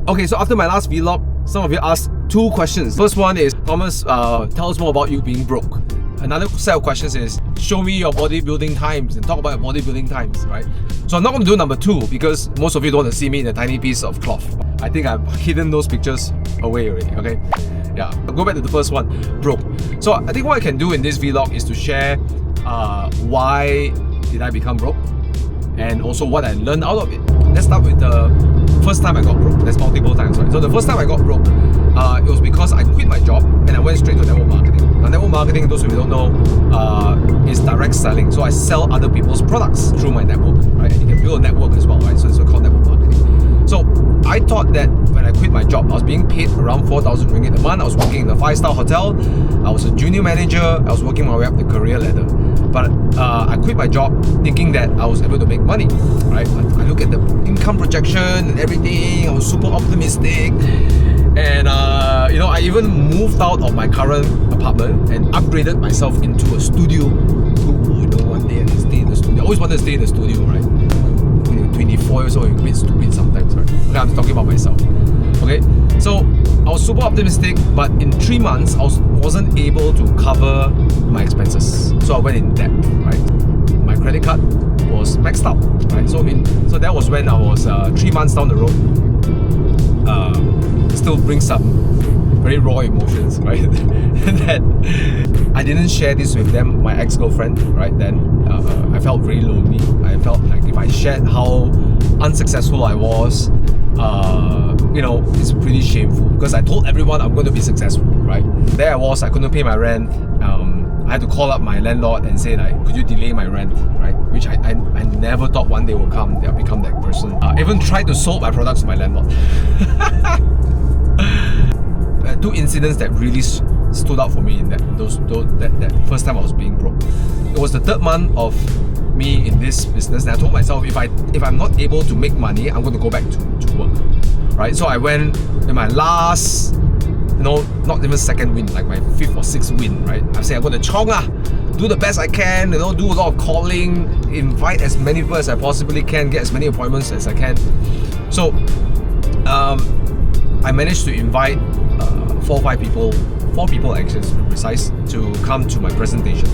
Okay, so after my last vlog, some of you asked two questions. First one is, Thomas, tell us more about you being broke. Another set of questions is, show me your bodybuilding times and talk about your bodybuilding times, right? So I'm not going to do number 2 because most of you don't want to see me in a tiny piece of cloth. I think I've hidden those pictures away already, okay? Yeah, I'll go back to the first one, broke. So I think what I can do in this vlog is to share why did I become broke and also what I learned out of it. Let's start with the first time I got broke. There's multiple times, right? So the first time I got broke, it was because I quit my job and I went straight to network marketing. Now, network marketing, those of you who don't know, is direct selling. So I sell other people's products through my network, right? And you can build a network as well, right? So it's called network marketing. So I thought that when I quit my job, I was being paid around 4,000 ringgit a month. I was working in a 5-star hotel. I was a junior manager. I was working my way up the career ladder. But I quit my job thinking that I was able to make money, right? I look at the income projection and everything. I was super optimistic. And I even moved out of my current apartment and upgraded myself into a studio. One day I can stay in the studio. I always wanted to stay in the studio, right? When you're 24 years old, you're a bit stupid sometimes, right? Okay, I'm talking about myself. Okay, so I was super optimistic, but in 3 months, I wasn't able to cover my expenses. So I went in debt, right? My credit card was maxed out, right? So that was when I was 3 months down the road. Still brings some very raw emotions, right? That I didn't share this with them, my ex-girlfriend, right? Then I felt very lonely. I felt like if I shared how unsuccessful I was, it's pretty shameful because I told everyone I'm going to be successful, right? There I was, I couldn't pay my rent. I had to call up my landlord and say like, could you delay my rent, right? Which I never thought one day will come, they'll become that person. I even tried to sold my products to my landlord. 2 incidents that really stood out for me in that first time I was being broke. It was the 3rd month of me in this business, and I told myself if I'm not able to make money, I'm going to go back to work, right? So I went in my last, not even second win, like my 5th or 6th win, right? I said I'm going to chong do the best I can, do a lot of calling, invite as many people as I possibly can, get as many appointments as I can. So I managed to invite 4 people actually to be precise, to come to my presentation.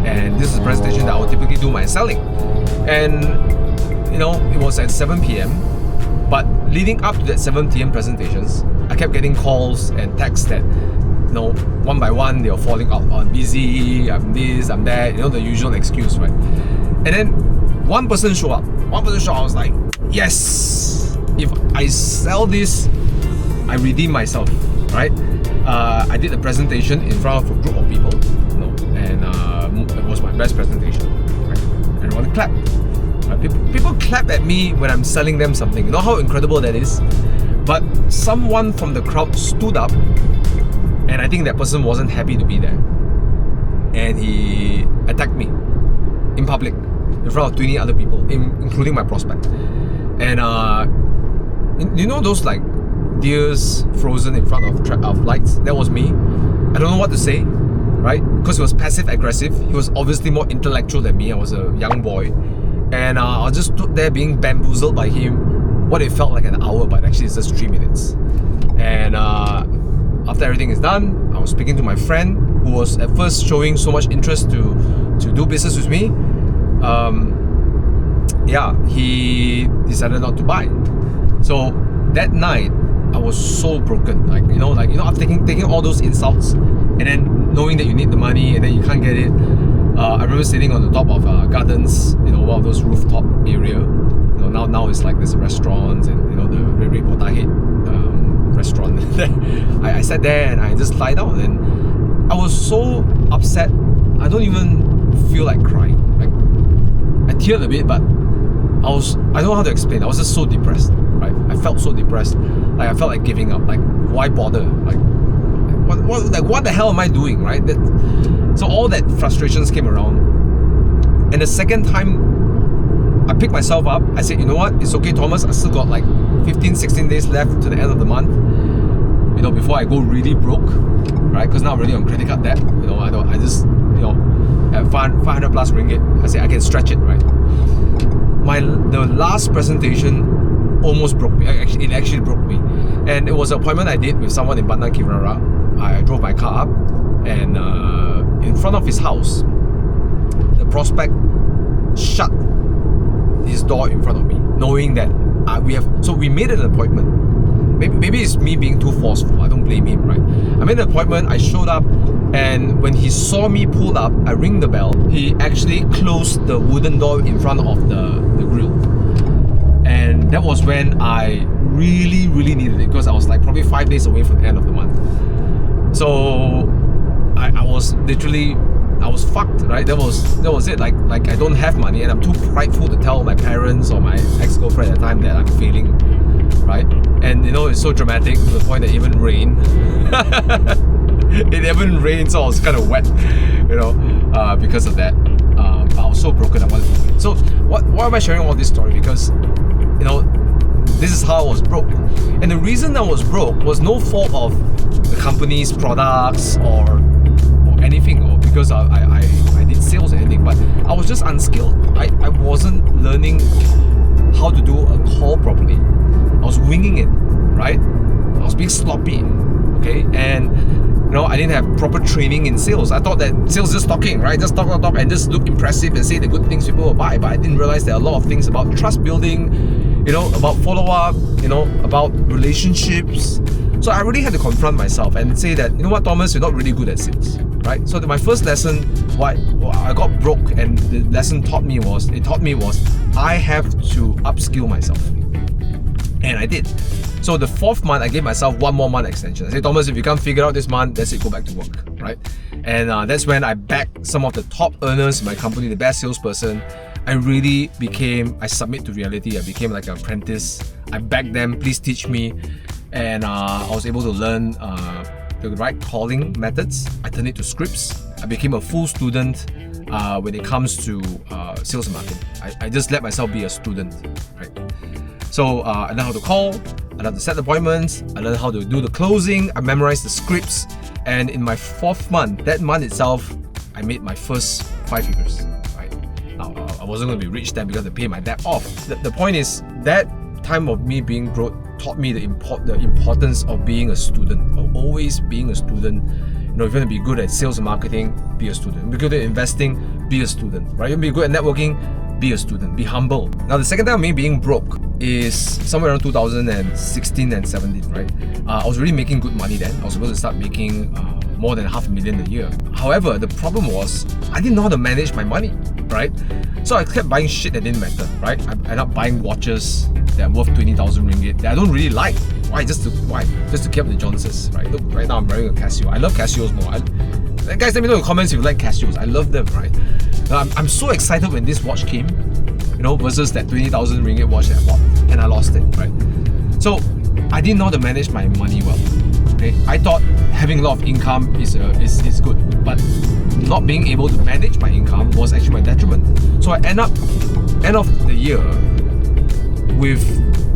And this is a presentation that I would typically do my selling. And it was at 7 p.m. But leading up to that 7 p.m. presentations, I kept getting calls and texts that one by one they were falling out. I'm busy, I'm this, I'm that, the usual excuse, right? And then one person showed up. I was like, yes, if I sell this, I redeem myself, right? I did a presentation in front of a group of people, and it was my best presentation, right? Everyone clapped. Right? People clap at me when I'm selling them something. You know how incredible that is? But someone from the crowd stood up, and I think that person wasn't happy to be there, and he attacked me in public in front of 20 other people, including my prospect. And those like deers frozen in front of lights? That was me. I don't know what to say, right? Because he was passive aggressive. He was obviously more intellectual than me. I was a young boy, and I just stood there being bamboozled by him. What it felt like an hour, but actually it's just 3 minutes. And after everything is done, I was speaking to my friend who was at first showing so much interest to do business with me. He decided not to buy. So that night, I was so broken, after taking all those insults and then knowing that you need the money and then you can't get it. I remember sitting on the top of gardens, one of those rooftop area. Now it's like there's restaurants and the very Potahead restaurant. I sat there and I just lied down, and I was so upset. I don't even feel like crying. Like I teared a bit, but I don't know how to explain. I was just so depressed. Right? I felt so depressed. Like I felt like giving up. Like why bother? What the hell am I doing? Right? So all that frustrations came around. And the second time I picked myself up, I said, you know what? It's okay, Thomas. I still got like 15-16 days left to the end of the month. Before I go really broke, right? Because now I'm already on credit card debt. I just at 500 plus ringgit. I said I can stretch it, right? The last presentation almost broke me. It actually broke me. And it was an appointment I did with someone in Bandar Kirara. I drove my car up, and in front of his house, the prospect shut his door in front of me, knowing that we made an appointment. Maybe it's me being too forceful. I don't blame him, right? I made an appointment, I showed up, and when he saw me pull up, I ring the bell. He actually closed the wooden door in front of the grill. And that was when I really, really needed it, because I was like probably 5 days away from the end of the month. So I was literally, I was fucked, right? That was it. Like I don't have money, and I'm too prideful to tell my parents or my ex-girlfriend at the time that I'm failing, right? And you know, it's so dramatic to the point that it even rained. It even rained, so I was kind of wet, you know, because of that. But I was so broken, I wanted to quit. So why am I sharing all this story? Because, you know, this is how I was broke. And the reason I was broke was no fault of the company's products or anything, or because I did sales or anything, but I was just unskilled. I wasn't learning how to do a call properly. I was winging it, right? I was being sloppy, okay? And you know, I didn't have proper training in sales. I thought that sales is just talking, right? Just talk, and just look impressive and say the good things people will buy. But I didn't realize there are a lot of things about trust building, you know, about follow-up, you know, about relationships. So I really had to confront myself and say that, you know what, Thomas, you're not really good at sales, right? So my first lesson, I got broke, and the lesson taught me was I have to upskill myself. And I did. So the 4th month, I gave myself 1 more month extension. I said, Thomas, if you can't figure out this month, that's it, go back to work, right? And that's when I backed some of the top earners in my company, the best salesperson. I submit to reality. I became like an apprentice. I begged them, please teach me. And I was able to learn the right calling methods. I turned it to scripts. I became a full student when it comes to sales and marketing. I just let myself be a student, right? So I learned how to call, I learned to set appointments, I learned how to do the closing, I memorized the scripts, and in my 4th month, that month itself, I made my first 5 figures. Right? Now, I wasn't going to be rich then because I paid my debt off. The point is, that time of me being broke taught me the importance of being a student, of always being a student. You know, if you want to be good at sales and marketing, be a student. If you be good at investing, be a student. Right? You want to be good at networking, be a student. Be humble. Now, the second time of me being broke is somewhere around 2016 and 17, right? I was really making good money then. I was supposed to start making more than $500,000 a year. However, the problem was I didn't know how to manage my money, right? So I kept buying shit that didn't matter, right? I ended up buying watches that are worth 20,000 ringgit that I don't really like. Why? Just to keep up the Joneses, right? Look, right now I'm wearing a Casio. I love Casios more. Guys, let me know in the comments if you like Casios. I love them, right? Now, I'm so excited when this watch came, you know, versus that 20,000 ringgit watch that I bought, and I lost it, right? So I didn't know how to manage my money well. Okay, I thought having a lot of income is good, but not being able to manage my income was actually my detriment. So I end of the year with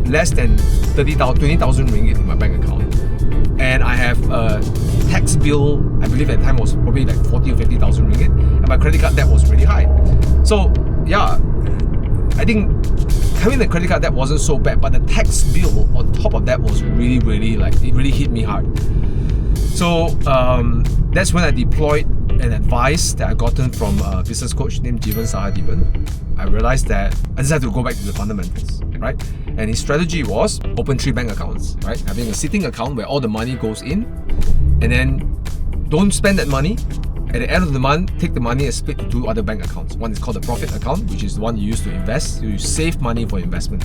less than 20,000 ringgit in my bank account, and I have a tax bill. I believe at the time was probably like 40 or 50,000 ringgit, and my credit card debt was really high. So yeah, I think having the credit card debt wasn't so bad, but the tax bill on top of that was really, really, like, it really hit me hard. So that's when I deployed an advice that I gotten from a business coach named Jivan Sahadevan. I realized that I just had to go back to the fundamentals, right? And his strategy was open 3 bank accounts, right? Having a sitting account where all the money goes in, and then don't spend that money. At the end of the month, take the money and split to 2 other bank accounts. One is called the profit account, which is the one you use to invest. You save money for investment.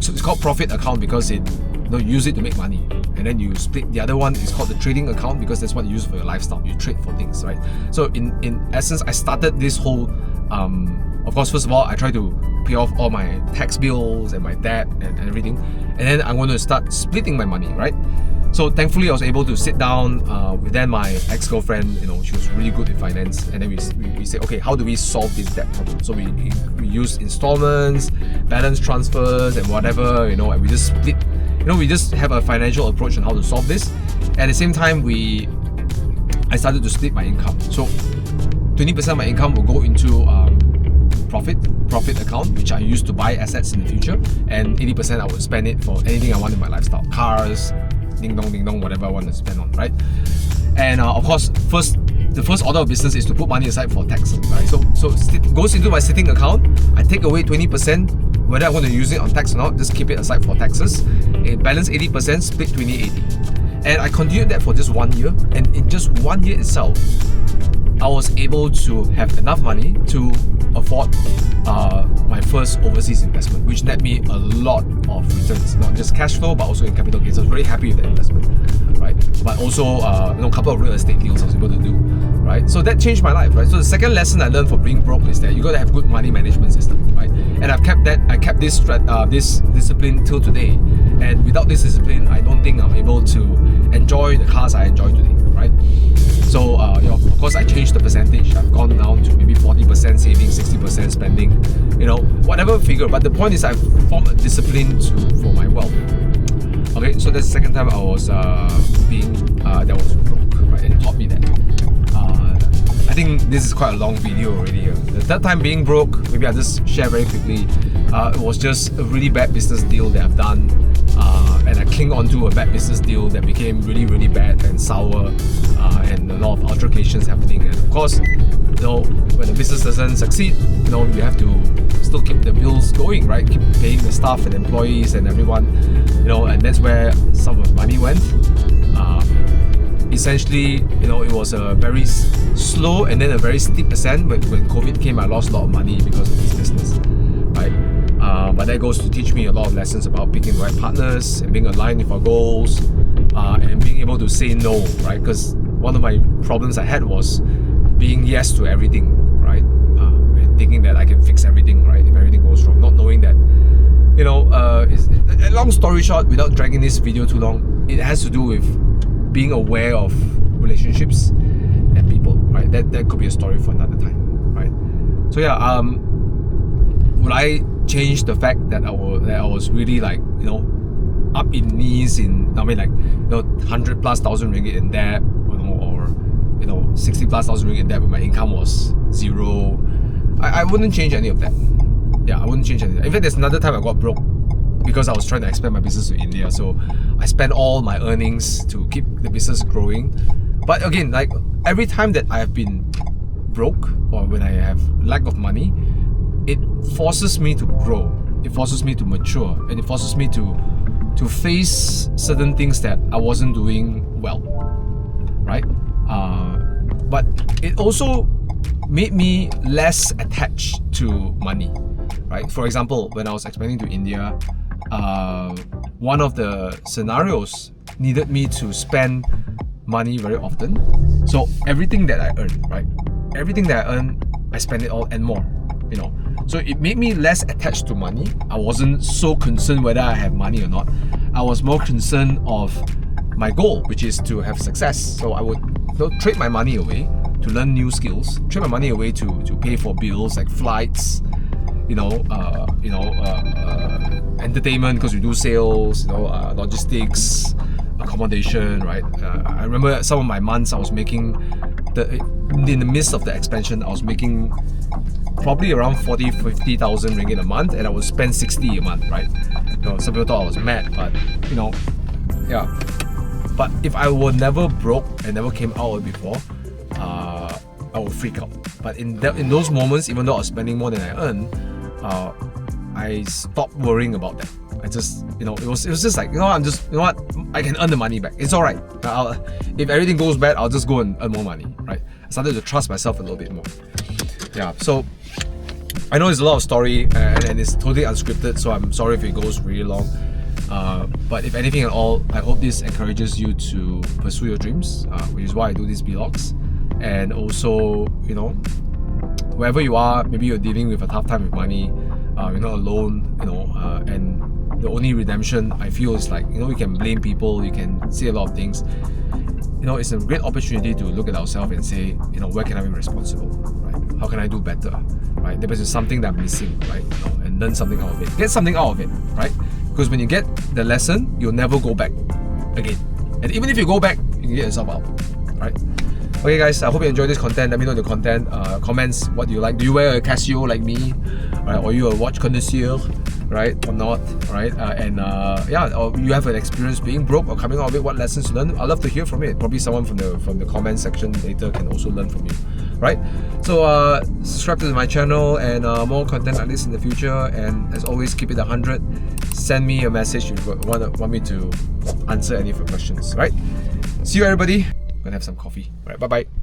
So it's called profit account because you use it to make money. And then you split. The other one is called the trading account because that's what you use for your lifestyle. You trade for things, right? So in essence, I started this whole. Of course, first of all, I try to pay off all my tax bills and my debt and everything, and then I'm going to start splitting my money, right? So thankfully, I was able to sit down with then my ex-girlfriend. You know, she was really good in finance, and then we said, okay, how do we solve this debt problem? So we use installments, balance transfers, and whatever, you know, and we just split. You know, we just have a financial approach on how to solve this. At the same time, I started to split my income. So 20% of my income will go into profit account, which I use to buy assets in the future, and 80% I would spend it for anything I want in my lifestyle: cars, ding dong, whatever I want to spend on, right? And of course, the first order of business is to put money aside for tax, right? So it goes into my sitting account. I take away 20%, whether I want to use it on tax or not, just keep it aside for taxes. It balance 80%, split 20-80. And I continued that for just 1 year. And in just 1 year itself, I was able to have enough money to afford my first overseas investment, which net me a lot of returns, not just cash flow, but also in capital gains. I was very happy with that investment, right? But also, a couple of real estate deals I was able to do, right? So that changed my life, right? So the second lesson I learned for being broke is that you got to have good money management system, right? And I kept this discipline till today. And without this discipline, I don't think I'm able to enjoy the cars I enjoy today, right? So, of course, I changed the percentage. I've gone down to maybe 40% saving, 60% spending, whatever figure. But the point is, I've formed a discipline for my wealth. Okay, so that's the second time I was that was broke, right? And it taught me that. I think this is quite a long video already. The third time being broke, maybe I'll just share very quickly. It was just a really bad business deal that I've done. And I cling onto a bad business deal that became really, really bad and sour, and a lot of altercations happening. And of course, when the business doesn't succeed, you have to still keep the bills going, right? Keep paying the staff and employees and everyone, and that's where some of the money went. Essentially, it was a very slow and then a very steep ascent. When COVID came, I lost a lot of money because of this business, right? But that goes to teach me a lot of lessons about picking the right partners and being aligned with our goals, and being able to say no, right? Because one of my problems I had was being yes to everything, right? And thinking that I can fix everything, right? If everything goes wrong, not knowing that, a long story short, without dragging this video too long, it has to do with being aware of relationships and people, right? That could be a story for another time, right? So yeah, would I change the fact that I was really up in knees in 100 plus thousand ringgit in debt, or 60 plus thousand ringgit in debt when my income was zero? I wouldn't change any of that. Yeah, I wouldn't change anything. In fact, there's another time I got broke because I was trying to expand my business to India. So I spent all my earnings to keep the business growing. But again, every time that I have been broke or when I have lack of money, it forces me to grow. It forces me to mature, and it forces me to face certain things that I wasn't doing well, right? But it also made me less attached to money, right? For example, when I was expanding to India, one of the scenarios needed me to spend money very often. So everything that I earn, right? Everything that I earn, I spend it all and more, So it made me less attached to money. I wasn't so concerned whether I have money or not. I was more concerned of my goal, which is to have success. So I would trade my money away to learn new skills, trade my money away to pay for bills like flights, entertainment because we do sales, logistics, accommodation, right? I remember some of my months I was making, in the midst of the expansion, I was making probably around 50,000 ringgit a month, and I would spend 60 a month, right? Some people thought I was mad, but yeah. But if I were never broke and never came out of it before, I would freak out. But in those moments, even though I was spending more than I earned, I stopped worrying about that. I just, it was just like, I'm just, what, I can earn the money back. It's alright. If everything goes bad, I'll just go and earn more money, right? I started to trust myself a little bit more. Yeah, so I know it's a lot of story and it's totally unscripted, so I'm sorry if it goes really long. But if anything at all, I hope this encourages you to pursue your dreams, which is why I do these vlogs. And also, wherever you are, maybe you're dealing with a tough time with money, you're not alone, and the only redemption I feel is you can blame people, you can say a lot of things. It's a great opportunity to look at ourselves and say, where can I be responsible, right? How can I do better, right? There is something that I'm missing, right? And learn something out of it. Get something out of it, right? Because when you get the lesson, you'll never go back again. And even if you go back, you can get yourself out, right? Okay guys, I hope you enjoyed this content. Let me know in the comments what do you like. Do you wear a Casio like me? Right? Or are you a watch connoisseur? right, or not, right? Yeah, or you have an experience being broke or coming out of it, what lessons you learned. I'd love to hear from it. Probably someone from the comment section later can also learn from you, right? So subscribe to my channel and more content like this in the future. And as always, keep it 100. Send me a message if you want me to answer any of your questions, right? See you everybody. I'm gonna have some coffee. All right, bye bye.